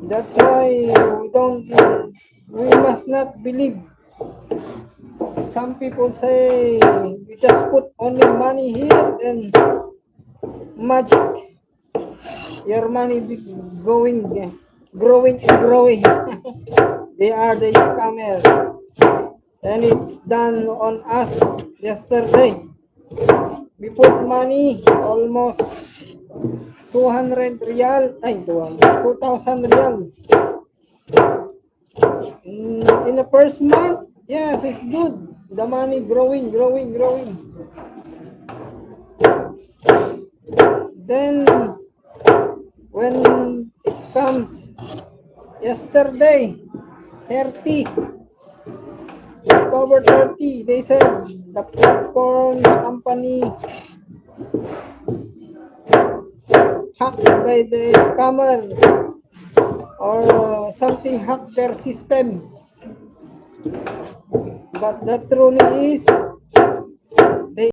That's why we must not believe. Some people say you just put only money here and magic. Your money be growing and growing. They are the scammer. And it's done on us yesterday. We put money almost 200 real, 2,000 real. In the first month, yes, it's good. The money growing. Then, when it comes yesterday, 30, October 30, they said the platform, the company hacked by the scammer or something hacked their system. But the truth is,